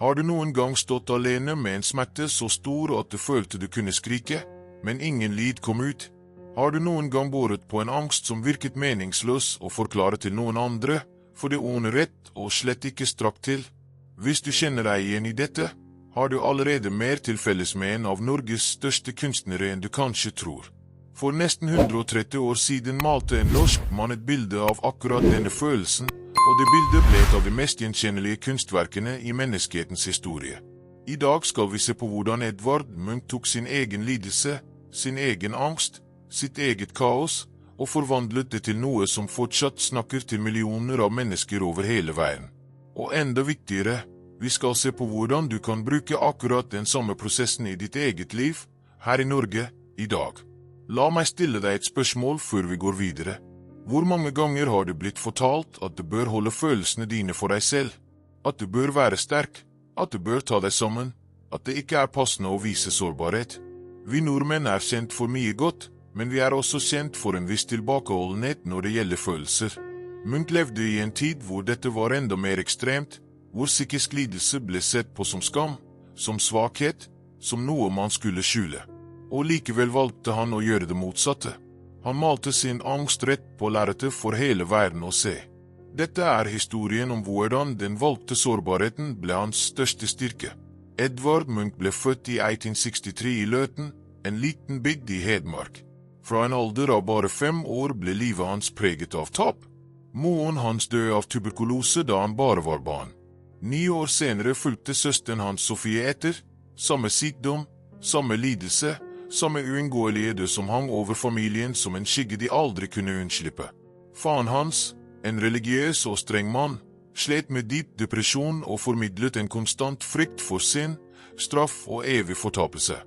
Har du noen gang stått alene med en smerte så stor at du følte du kunne skrike, men ingen lyd kom ut? Har du noen gang båret på en angst som virket meningsløs å forklare til noen andre, fordi ordene rett og slett ikke strakk til? Hvis du kjenner deg igjen i dette, har du allerede mer til felles med en av Norges største kunstnere enn du kanskje tror. For nesten 130 år siden malte en norsk mann et bilde av akkurat denne følelsen, og det bildet ble et av de mest gjenkjennelige kunstverkene i menneskehetens historie. I dag skal vi se på hvordan Edvard Munch tok sin egen lidelse, sin egen angst, sitt eget kaos, og forvandlet det til noe som fortsatt snakker til millioner av mennesker over hele verden. Og enda viktigere, vi skal se på hvordan du kan bruke akkurat den samme prosessen i ditt eget liv, her i Norge, i dag. La meg stille deg et spørsmål før vi går videre. Hvor mange ganger har det blitt fortalt at du bør holde følelsene dine for deg selv? At du bør være sterk? At du bør ta deg sammen? At det ikke er passende å vise sårbarhet? Vi nordmenn er kjent for mye godt, men vi er også kjent for en viss tilbakeholdenhet når det gjelder følelser. Munch levde i en tid hvor dette var enda mer ekstremt, hvor psykisk lidelse ble sett på som skam, som svakhet, som noe man skulle skjule. Og likevel valgte han å gjøre det motsatte. Han malte sin angst rett på lerretet for hele verden å se. Dette er historien om hvordan den valgte sårbarheten ble hans største styrke. Edvard Munch ble født i 1863 i Løten, en liten bygd i Hedmark. Fra en alder av bare 5 år ble livet hans preget av tap. Moren hans døde av tuberkulose da han bare var barn. 9 år senere fulgte søsteren hans Sofie etter, samme sykdom, samme lidelse, samme uunngåelige død som hang over familien som en skygge de aldri kunne unnslippe. Faren hans, en religiøs og streng mann, slet med dyp depresjon og formidlet en konstant frykt for synd, straff og evig fortapelse.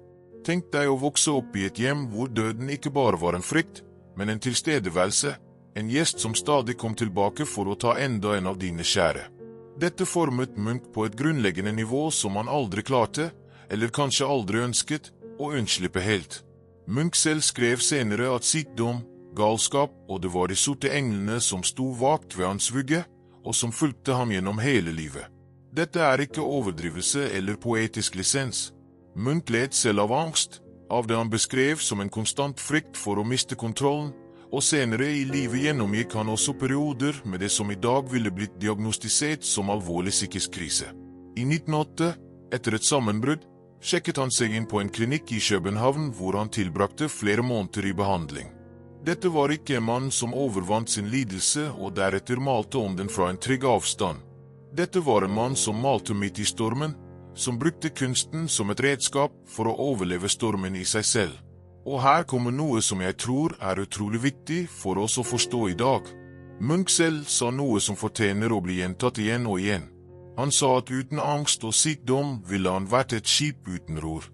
Tenk deg å vokse opp i et hjem hvor døden ikke bare var en frykt, men en tilstedeværelse, en gjest som stadig kom tilbake for å ta enda en av dine kjære. Dette formet Munch på et grunnleggende nivå som han aldri klarte, eller kanskje aldri ønsket, å unnslippe helt. Munch selv skrev senere at sykdom, galskap og det var de sorte englene som sto vakt ved hans vugge, og som fulgte ham gjennom hele livet. Dette er ikke overdrivelse eller poetisk lisens. Munch led selv av angst, av det han beskrev som en konstant frykt for å miste kontrollen, og senere i livet gjennomgikk han også perioder med det som i dag ville blitt diagnostisert som alvorlig psykisk krise. I 1908, etter et sammenbrudd, sjekket han seg inn på en klinikk i København hvor han tilbrakte flere måneder i behandling. Dette var ikke en mann som overvant sin lidelse og deretter malte om den fra en trygg avstand. Dette var en mann som malte midt i stormen, som brukte kunsten som et redskap for å overleve stormen i seg selv. Og her kommer noe som jeg tror er utrolig viktig for oss å forstå i dag. Munch selv sa noe som fortjener å bli gjentatt igjen og igjen. Han sa at uten angst og sykdom ville han vært et skip uten ror.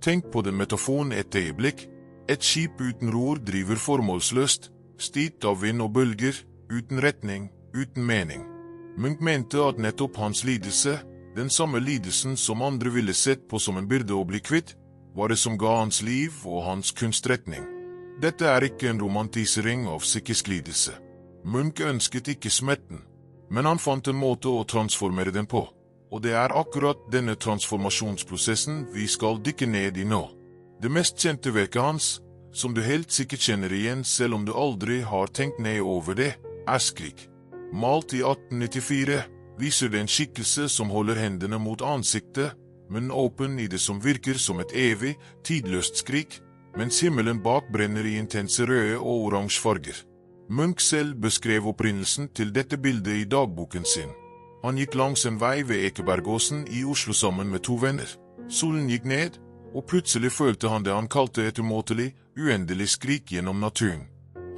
Tenk på den metaforen et øyeblikk. Et skip uten ror driver formålsløst, styrt av vind og bølger, uten retning, uten mening. Munch mente at nettopp hans lidelse, den samme lidelsen som andre ville sett på som en byrde å bli kvitt, var det som ga hans liv og hans kunstretning. Dette er ikke en romantisering av psykisk lidelse. Munch ønsket ikke smerten, men han fant en måte å transformere den på, og det er akkurat denne transformasjonsprosessen vi skal dykke ned i nå. Det mest kjente verket hans, som du helt sikkert kjenner igjen selv om du aldri har tenkt ned over det, er Skrik. Malt i 1894 viser det en skikkelse som holder hendene mot ansiktet, munnen åpen i det som virker som et evig, tidløst skrik, mens himmelen bak brenner i intense røde og oransje farger. Munch selv beskrev opprinnelsen til dette bildet i dagboken sin. Han gikk langs en vei ved Ekebergåsen i Oslo sammen med 2 venner. Solen gikk ned, og plutselig følte han det han kalte et umåtelig, uendelig skrik gjennom naturen.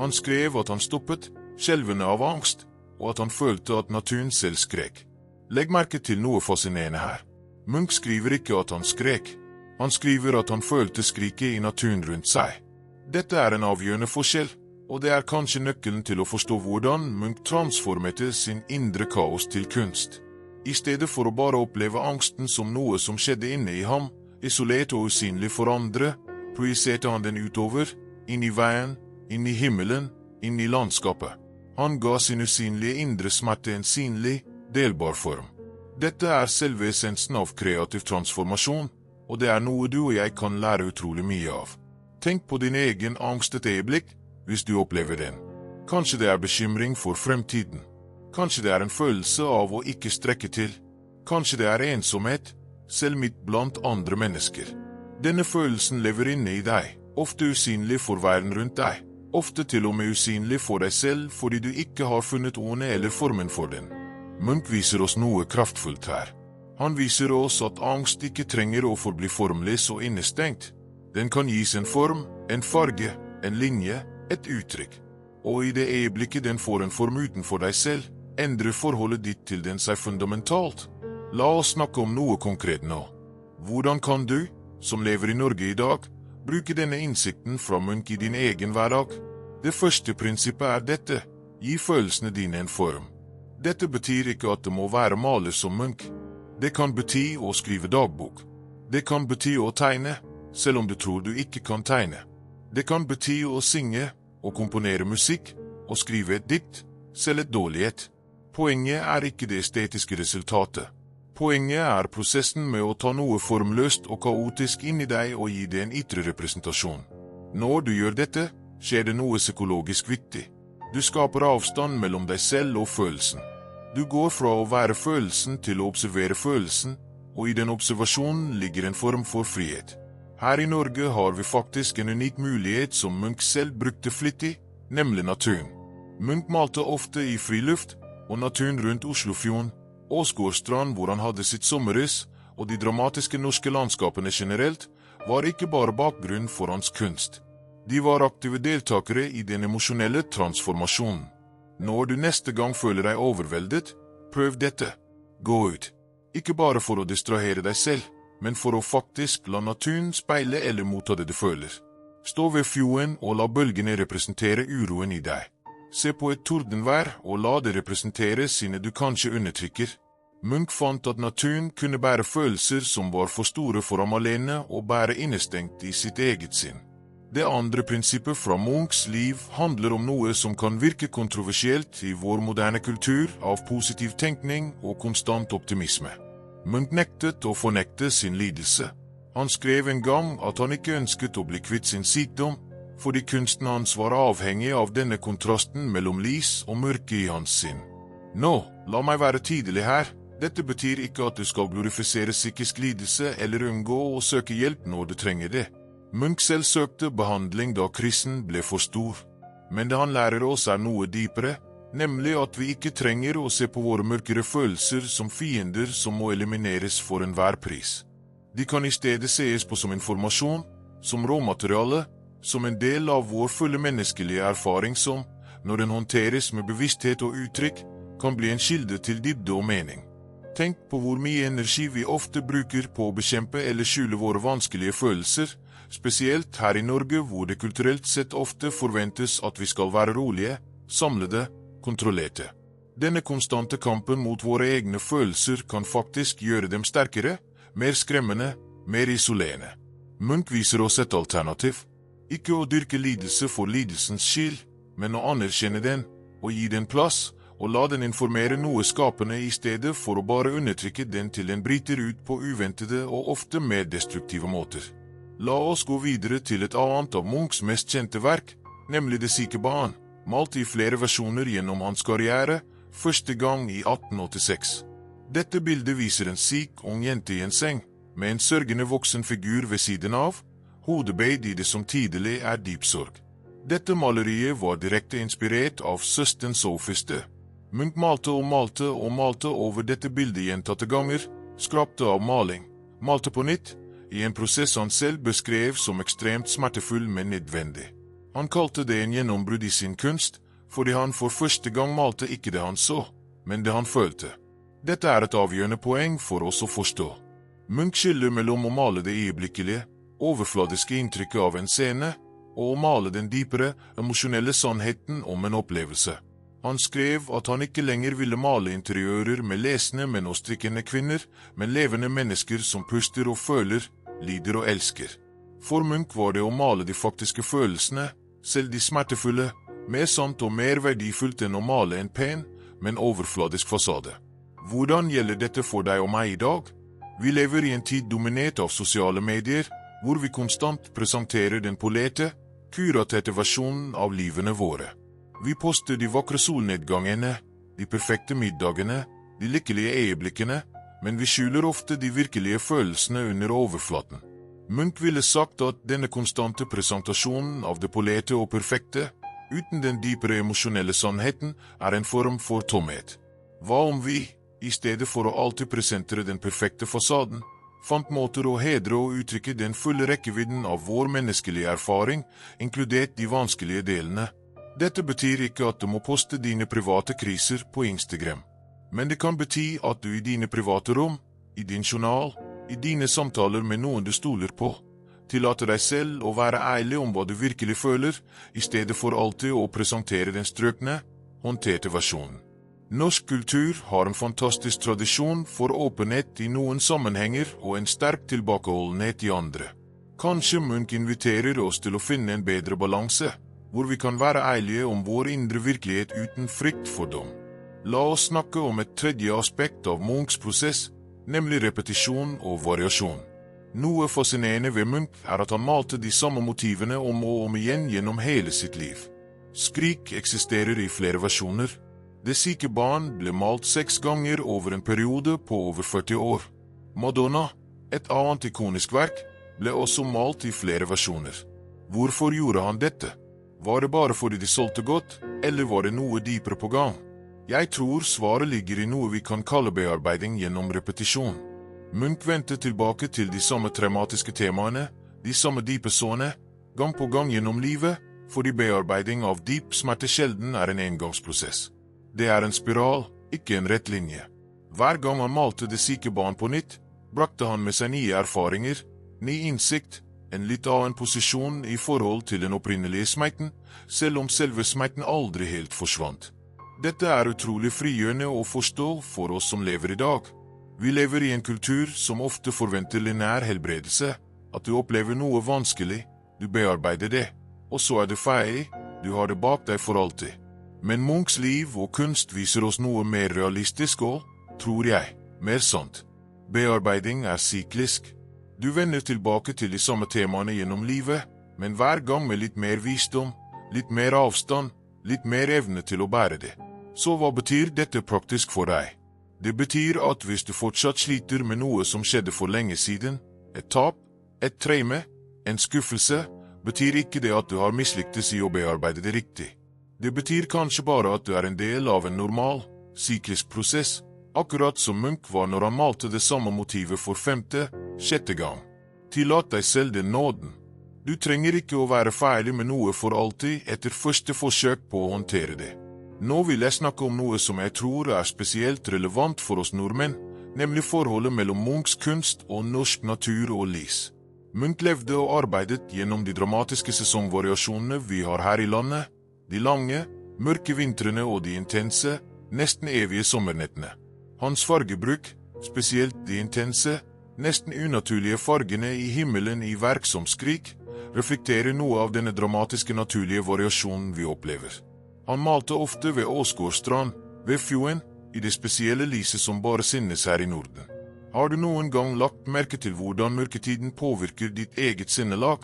Han skrev at han stoppet, skjelvende av angst, og at han følte at naturen selv skrek. Legg merke til noe fascinerende her. Munch skriver ikke at han skrek. Han skriver at han følte skriket i naturen rundt seg. Dette er en avgjørende forskjell, og det er kanskje nøkkelen til å forstå hvordan Munch transformerte sin indre kaos til kunst. I stedet for å bare oppleve angsten som noe som skjedde inne i ham, isolert og usynlig for andre, projiserte han den utover, inn i veien, inn i himmelen, inn i landskapet. Han ga sin usynlige indre smerte en synlig, delbar form. Dette er selve essensen av kreativ transformasjon, og det er noe du og jeg kan lære utrolig mye av. Tenk på din egen angst et øyeblikk, hvis du opplever den. Kanskje det er bekymring for fremtiden. Kanskje det er en følelse av å ikke strekke til. Kanskje det er ensomhet, selv midt blant andre mennesker. Denne følelsen lever inne i deg, ofte usynlig for verden rundt deg, ofte til og med usynlig for deg selv fordi du ikke har funnet ordene eller formen for den. Munch viser oss noe kraftfullt her. Han viser oss at angst ikke trenger å forbli formløs og innestengt. Den kan gis en form, en farge, en linje, et uttrykk. Og i det øyeblikket den får en form utenfor deg selv, endrer forholdet ditt til den seg fundamentalt. La oss snakke om noe konkret nå. Hvordan kan du, som lever i Norge i dag, bruke denne innsikten fra Munch i din egen hverdag? Det første prinsippet er dette: gi følelsene dine en form. Dette betyr ikke at det må være maler som Munch. Det kan bety å skrive dagbok. Det kan bety å tegne, selv om du tror du ikke kan tegne. Det kan bety å synge, å komponere musikk, og skrive et dikt, selv et dårlig et. Poenget er ikke det estetiske resultatet. Poenget er prosessen med å ta noe formløst og kaotisk inn i deg og gi det en ytre representasjon. Når du gjør dette, skjer det noe psykologisk viktig. Du skaper avstand mellom deg selv og følelsen. Du går fra å være følelsen til å observere følelsen, og i den observasjonen ligger en form for frihet. Her i Norge har vi faktisk en unik mulighet som Munch selv brukte flittig, nemlig naturen. Munch malte ofte i friluft, og naturen rundt Oslofjorden, Åsgårdstrand hvor han hadde sitt sommerhus, og de dramatiske norske landskapene generelt, var ikke bare bakgrunn for hans kunst. De var aktive deltakere i den emosjonelle transformasjonen. Når du neste gang føler deg overveldet, prøv dette. Gå ut. Ikke bare for å distrahere deg selv, men for å faktisk la naturen speile eller motta det du føler. Stå ved fjorden og la bølgene representere uroen i deg. Se på et tordenvær og la det representere sine du kanskje undertrykker. Munch fant at naturen kunne bære følelser som var for store for ham alene og bære innestengt i sitt eget sinn. Det andre prinsippet fra Munchs liv handler om noe som kan virke kontroversielt i vår moderne kultur av positiv tenkning og konstant optimisme. Munch nektet å fornekte sin lidelse. Han skrev en gang at han ikke ønsket å bli kvitt sin sykdom, fordi kunsten hans var avhengig av denne kontrasten mellom lys og mørke i hans sinn. Nå, la meg være tydelig her. Dette betyr ikke at du skal glorifisere psykisk lidelse eller unngå å søke hjelp når du trenger det. Munch selv søkte behandling da krisen ble for stor. Men det han lærer oss er noe dypere, nemlig at vi ikke trenger å se på våre mørkere følelser som fiender som må elimineres for enhver pris. De kan i stedet sees på som informasjon, som råmateriale, som en del av vår fulle menneskelige erfaring som, når den håndteres med bevissthet og uttrykk, kan bli en kilde til dybde og mening. Tenk på hvor mye energi vi ofte bruker på å bekjempe eller skjule våre vanskelige følelser, spesielt her i Norge hvor det kulturelt sett ofte forventes at vi skal være rolige, samlede, kontrollerte. Denne konstante kampen mot våre egne følelser kan faktisk gjøre dem sterkere, mer skremmende, mer isolerende. Munch viser oss et alternativ. Ikke å dyrke lidelse for lidelsens skyld, men å anerkjenne den, og gi den plass, og la den informere noe skapende i stedet for å bare undertrykke den til den bryter ut på uventede og ofte mer destruktive måter. La oss gå videre til et annet av Munchs mest kjente verk, nemlig Det syke barn, malt i flere versjoner gjennom hans karriere, første gang i 1886. Dette bildet viser en syk ung jente i en seng, med en sørgende voksen figur ved siden av, hodebøyd i det som tidlig er dyp sorg. Dette maleriet var direkte inspirert av søsteren Sophiste. Munch malte og malte og malte over dette bildet gjentatte ganger, skrapte av maling, malte på nytt, i en prosess han selv beskrev som ekstremt smertefull, men nødvendig. Han kalte det en gjennombrudd i sin kunst, fordi han for første gang malte ikke det han så, men det han følte. Dette er et avgjørende poeng for oss å forstå. Munch skiller mellom å male det øyeblikkelige, overfladiske inntrykket av en scene, og å male den dypere, emosjonelle sannheten om en opplevelse. Han skrev at han ikke lenger ville male interiører med lesende, men og strikkende kvinner, men levende mennesker som puster og føler, lider og elsker. For Munch var det å male de faktiske følelsene, selv de smertefulle, mer sant og mer verdifullt enn å male en pen, men overfladisk fasade. Hvordan gjelder dette for deg og meg i dag? Vi lever i en tid dominert av sosiale medier, hvor vi konstant presenterer den polerte, kuraterte versjonen av livene våre. Vi poster de vakre solnedgangene, de perfekte middagene, de lykkelige øyeblikkene, men vi skjuler ofte de virkelige følelsene under overflaten. Munch ville sagt at denne konstante presentasjonen av det polerte og perfekte, uten den dypere emosjonelle sannheten, er en form for tomhet. Hva om vi, i stedet for å alltid presentere den perfekte fasaden, fant måter å hedre og uttrykke den fulle rekkevidden av vår menneskelige erfaring, inkludert de vanskelige delene? Dette betyr ikke at du må poste dine private kriser på Instagram. Men det kan bety at du i dine private rom, i din journal, i dine samtaler med noen du stoler på, tillater deg selv å være ærlig om hva du virkelig føler, i stedet for alltid å presentere den strøkne, håndterte versjonen. Norsk kultur har en fantastisk tradisjon for åpenhet i noen sammenhenger og en sterk tilbakeholdenhet i andre. Kanskje Munch inviterer oss til å finne en bedre balanse, hvor vi kan være ærlige om vår indre virkelighet uten frykt for dem. La oss snakke om et tredje aspekt av Munchs prosess, nemlig repetisjon og variasjon. Noe fascinerende ved Munch er at han malte de samme motivene om og om igjen gjennom hele sitt liv. Skrik eksisterer i flere versjoner. Det syke barn ble malt 6 ganger over en periode på over 40 år. Madonna, et annet ikonisk verk, ble også malt i flere versjoner. Hvorfor gjorde han dette? Var det bare fordi de solgte godt, eller var det noe dypere på gang? Jeg tror svaret ligger i noe vi kan kalle bearbeiding gjennom repetisjon. Munch vendte tilbake til de samme traumatiske temaene, de samme dype sårene, gang på gang gjennom livet, fordi bearbeiding av dyp smerte sjelden er en engangsprosess. Det er en spiral, ikke en rett linje. Hver gang han malte det syke barn på nytt, brakte han med seg nye erfaringer, ny innsikt, en litt annen posisjon i forhold til den opprinnelige smerten, selv om selve smerten aldri helt forsvant. Dette er utrolig frigjørende å forstå for oss som lever i dag. Vi lever i en kultur som ofte forventer lineær helbredelse, at du opplever noe vanskelig, du bearbeider det, og så er det ferdig, du har det bak deg for alltid. Men Munchs liv og kunst viser oss noe mer realistisk og, tror jeg, mer sant. Bearbeiding er syklisk. Du vender tilbake til de samme temaene gjennom livet, men hver gang med litt mer visdom, litt mer avstand, litt mer evne til å bære det. Så hva betyr dette praktisk for deg? Det betyr at hvis du fortsatt sliter med noe som skjedde for lenge siden, et tap, et traume, en skuffelse, betyr ikke det at du har mislyktes i å bearbeide det riktig. Det betyr kanskje bare at du er en del av en normal, syklisk prosess, akkurat som Munch var når han malte det samme motivet for 5., 6. gang. Tillat deg selv den nåden. Du trenger ikke å være ferdig med noe for alltid etter første forsøk på å håndtere det. Nå vil jeg snakke om noe som jeg tror er spesielt relevant for oss nordmenn, nemlig forholdet mellom Munchs kunst og norsk natur og lys. Munch levde og arbeidet gjennom de dramatiske sesongvariasjonene vi har her i landet, de lange, mørke vintrene og de intense, nesten evige sommernettene. Hans fargebruk, spesielt de intense, nesten unaturlige fargene i himmelen i verk som Skrik, reflekterer noe av denne dramatiske naturlige variasjonen vi opplever. Han malte ofte ved Åsgårdstrand, ved fjorden, i det spesielle lyset som bare sinnes her i Norden. Har du noen gang lagt merke til hvordan mørketiden påvirker ditt eget sinnelag?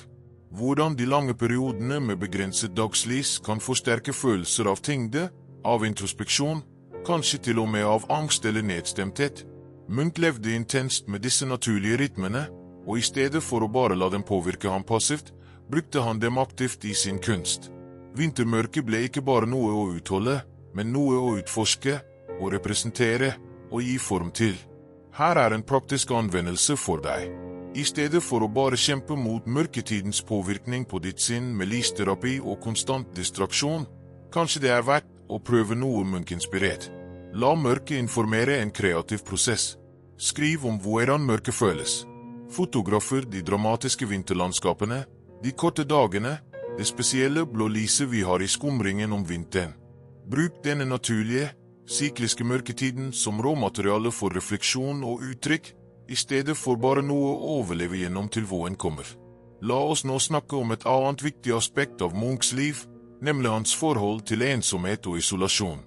Hvordan de lange periodene med begrenset dagslys kan forsterke følelser av tyngde, av introspeksjon, kanskje til og med av angst eller nedstemthet? Munch levde intenst med disse naturlige rytmene, og i stedet for å bare la dem påvirke ham passivt, brukte han dem aktivt i sin kunst. Vintermørket ble ikke bare noe å utholde, men noe å utforske, å representere og gi form til. Her er en praktisk anvendelse for deg. I stedet for å bare kjempe mot mørketidens påvirkning på ditt sinn med lysterapi og konstant distraksjon, kanskje det er verdt å prøve noe Munch-inspirert. La mørket informere en kreativ prosess. Skriv om hvordan mørket føles. Fotografer de dramatiske vinterlandskapene, de korte dagene, det spesielle blå lyset vi har i skumringen om vinteren. Bruk denne naturlige, sykliske mørketiden som råmateriale for refleksjon og uttrykk, i stedet for bare noe å overleve gjennom til våren kommer. La oss nå snakke om et annet viktig aspekt av Munchs liv, nemlig hans forhold til ensomhet og isolasjon.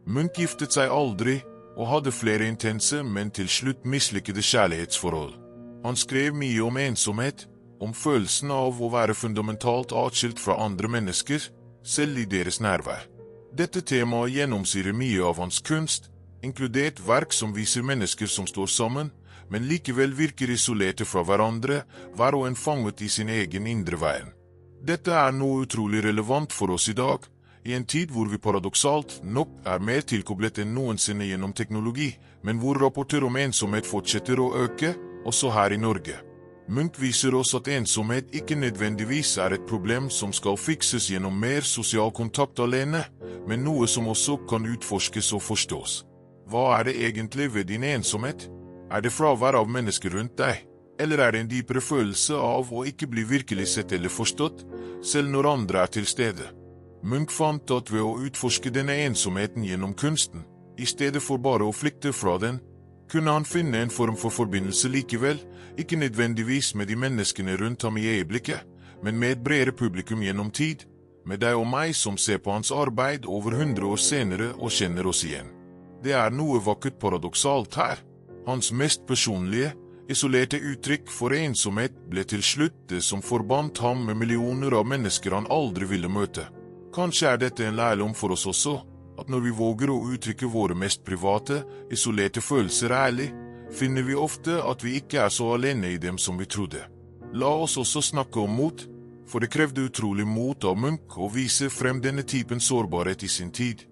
Munch giftet seg aldri, og hadde flere intense, men til slutt mislykkede kjærlighetsforhold. Han skrev mye om ensomhet, om følelsen av å være fundamentalt atskilt fra andre mennesker, selv i deres nærvær. Dette temaet gjennomsyrer mye av hans kunst, inkludert verk som viser mennesker som står sammen, men likevel virker isolerte fra hverandre, hver og en fanget i sin egen indre verden. Dette er noe utrolig relevant for oss i dag, i en tid hvor vi paradoksalt nok er mer tilkoblet enn noensinne gjennom teknologi, men hvor rapporter om ensomhet fortsetter å øke, også her i Norge. Munch viser oss at ensomhet ikke nødvendigvis er et problem som skal fikses gjennom mer sosial kontakt alene, men noe som også kan utforskes og forstås. Hva er det egentlig ved din ensomhet? Er det fravær av mennesker rundt deg? Eller er det en dypere følelse av å ikke bli virkelig sett eller forstått, selv når andre er til stede? Munch fant at ved å utforske denne ensomheten gjennom kunsten, i stedet for bare å flykte fra den, kunne han finne en form for forbindelse likevel, ikke nødvendigvis med de menneskene rundt ham i øyeblikket, men med et bredere publikum gjennom tid, med deg og meg som ser på hans arbeid over 100 år senere og kjenner oss igjen. Det er noe vakkert paradoksalt her. Hans mest personlige, isolerte uttrykk for ensomhet ble til slutt det som forbandt ham med millioner av mennesker han aldri ville møte. Kanskje er dette en lærdom for oss også, at når vi våger å uttrykke våre mest private, isolerte følelser ærlig, finner vi ofte at vi ikke er så alene i dem som vi trodde. La oss også snakke om mot, for det krevde utrolig mot av Munch å vise frem denne typen sårbarhet i sin tid.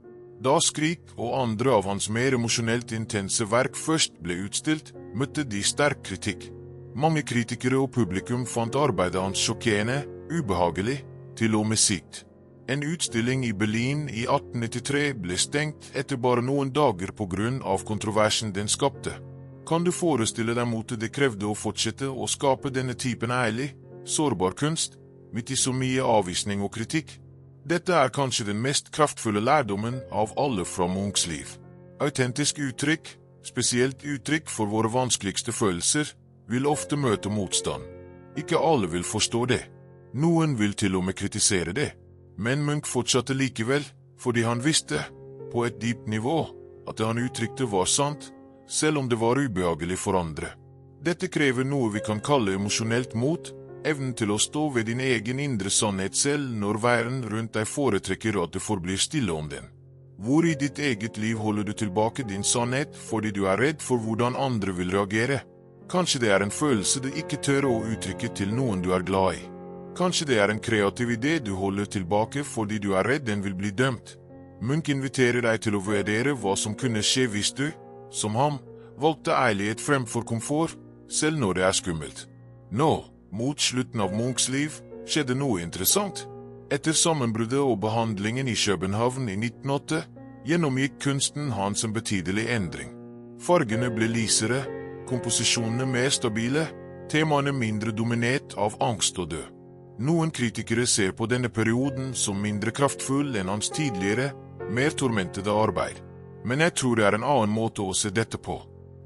Da Skrik og andre av hans mer emosjonelt intense verk først ble utstilt, møtte de sterk kritikk. Mange kritikere og publikum fant arbeidet hans sjokkerende, ubehagelig, til og med sykt. En utstilling i Berlin i 1893 ble stengt etter bare noen dager på grunn av kontroversen den skapte. Kan du forestille deg motet det krevde å fortsette å skape denne typen ærlig, sårbar kunst, midt i så mye avvisning og kritikk? Dette er kanskje den mest kraftfulle lærdommen av alle fra Munchs liv. Autentisk uttrykk, spesielt uttrykk for våre vanskeligste følelser, vil ofte møte motstand. Ikke alle vil forstå det. Noen vil til og med kritisere det. Men Munch fortsatte likevel, fordi han visste, på et dypt nivå, at det han uttrykte var sant, selv om det var ubehagelig for andre. Dette krever noe vi kan kalle emosjonelt mot, evnen til å stå ved din egen indre sannhet selv når verden rundt deg foretrekker at det forblir stille om den. Hvor i ditt eget liv holder du tilbake din sannhet fordi du er redd for hvordan andre vil reagere? Kanskje det er en følelse du ikke tør å uttrykke til noen du er glad i. Kanskje det er en kreativ idé du holder tilbake fordi du er redd den vil bli dømt. Munch inviterer deg til å vurdere hva som kunne skje hvis du, som ham, valgte ærlighet fremfor komfort, selv når det er skummelt. Nå, mot slutten av Munchs liv, skjedde noe interessant. Etter sammenbruddet og behandlingen i København i 1908, gjennomgikk kunsten hans en betydelig endring. Fargene ble lysere, komposisjonene mer stabile, temaene mindre dominert av angst og død. Noen kritikere ser på denne perioden som mindre kraftfull enn hans tidligere, mer tormentede arbeid. Men jeg tror det er en annen måte å se dette på.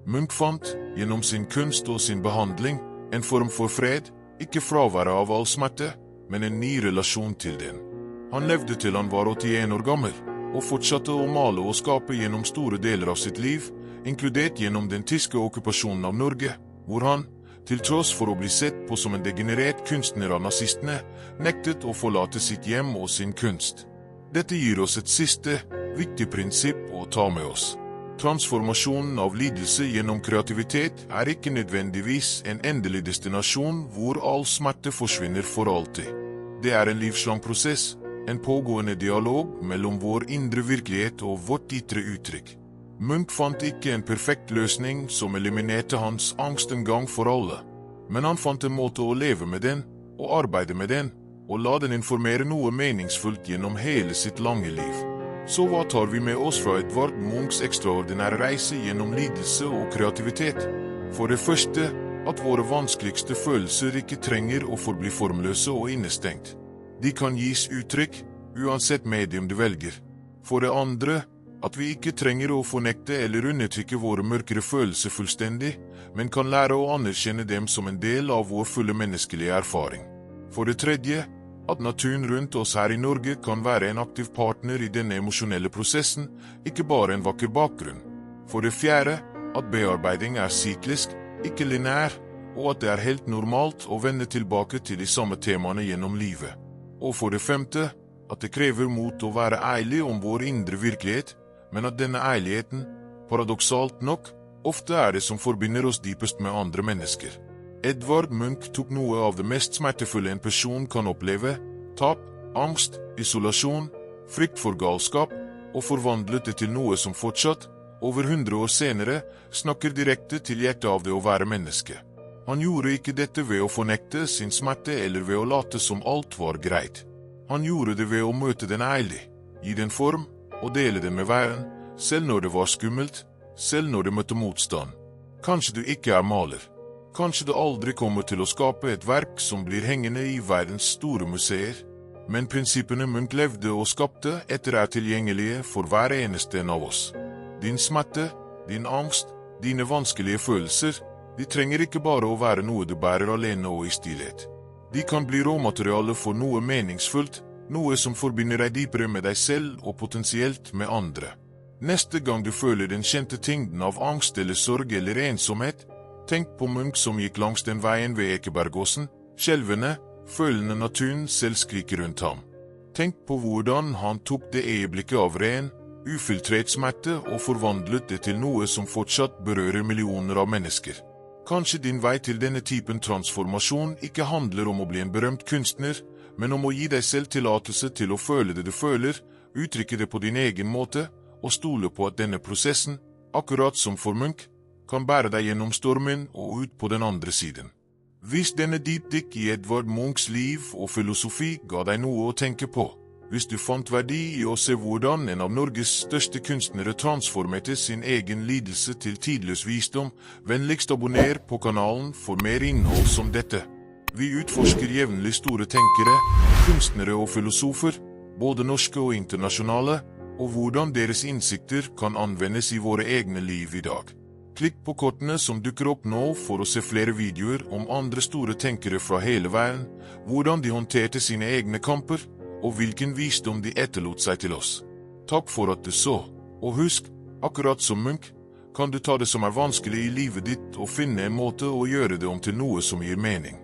Munch fant, gjennom sin kunst og sin behandling, en form for fred, ikke fraværet av all smerte, men en ny relasjon til den. Han levde til han var 81 år gammel, og fortsatte å male og skape gjennom store deler av sitt liv, inkludert gjennom den tyske okkupasjonen av Norge, hvor han, til tross for å bli sett på som en degenerert kunstner av nazistene, nektet å forlate sitt hjem og sin kunst. Dette gir oss et siste, viktig prinsipp å ta med oss. Transformasjonen av lidelse gjennom kreativitet er ikke nødvendigvis en endelig destinasjon hvor all smerte forsvinner for alltid. Det er en livslang prosess, en pågående dialog mellom vår indre virkelighet og vårt ytre uttrykk. Munch fant ikke en perfekt løsning som eliminerte hans angst en gang for alle, men han fant en måte å leve med den, og arbeide med den, og la den informere noe meningsfullt gjennom hele sitt lange liv. Så hva tar vi med oss fra Edvard Munchs ekstraordinære reise gjennom lidelse og kreativitet? For det første, at våre vanskeligste følelser ikke trenger å forbli formløse og innestengt. De kan gis uttrykk, uansett medium du velger. For det andre, at vi ikke trenger å fornekte eller undertrykke våre mørkere følelser fullstendig, men kan lære å anerkjenne dem som en del av vår fulle menneskelige erfaring. For det tredje, at naturen rundt oss her i Norge kan være en aktiv partner i denne emosjonelle prosessen, ikke bare en vakker bakgrunn. For det fjerde, at bearbeiding er syklisk, ikke lineær, og at det er helt normalt å vende tilbake til de samme temaene gjennom livet. Og for det femte, at det krever mot å være ærlig om vår indre virkelighet, men at denne ærligheten, paradoksalt nok, ofte er det som forbinder oss dypest med andre mennesker. Edvard Munch tok noe av det mest smertefulle en person kan oppleve, tap, angst, isolasjon, frykt for galskap, og forvandlet det til noe som fortsatt, over 100 år senere, snakker direkte til hjertet av det å være menneske. Han gjorde ikke dette ved å fornekte sin smerte eller ved å late som alt var greit. Han gjorde det ved å møte den ærlig, gi den form og dele den med verden, selv når det var skummelt, selv når det møtte motstand. Kanskje du ikke er maler. Kanskje du aldri kommer til å skape et verk som blir hengende i verdens store museer. Men prinsippene Munch levde og skapte etter er tilgjengelige for hver eneste en av oss. Din smerte, din angst, dine vanskelige følelser, de trenger ikke bare å være noe du bærer alene og i stillhet. De kan bli råmateriale for noe meningsfullt, noe som forbinder deg dypere med deg selv og potensielt med andre. Neste gang du føler den kjente tyngden av angst eller sorg eller ensomhet, tenk på Munch som gikk langs den veien ved Ekebergåsen, skjelvende, følende naturen selv skriker rundt ham. Tenk på hvordan han tok det øyeblikket av ren, ufiltrert smerte og forvandlet det til noe som fortsatt berører millioner av mennesker. Kanskje din vei til denne typen transformasjon ikke handler om å bli en berømt kunstner, men om å gi deg selv tillatelse til å føle det du føler, uttrykke det på din egen måte, og stole på at denne prosessen, akkurat som for Munch, kan bære deg gjennom stormen og ut på den andre siden. Hvis denne dypdykk i Edvard Munchs liv og filosofi ga deg noe å tenke på, hvis du fant verdi i å se hvordan en av Norges største kunstnere transformerte sin egen lidelse til tidløs visdom, vennligst abonner på kanalen for mer innhold som dette. Vi utforsker jevnlig store tenkere, kunstnere og filosofer, både norske og internasjonale, og hvordan deres innsikter kan anvendes i våre egne liv i dag. Klikk på kortene som dukker opp nå for å se flere videoer om andre store tenkere fra hele verden, hvordan de håndterte sine egne kamper, og hvilken visdom de etterlot seg til oss. Takk for at du så, og husk, akkurat som Munch, kan du ta det som er vanskelig i livet ditt og finne en måte å gjøre det om til noe som gir mening.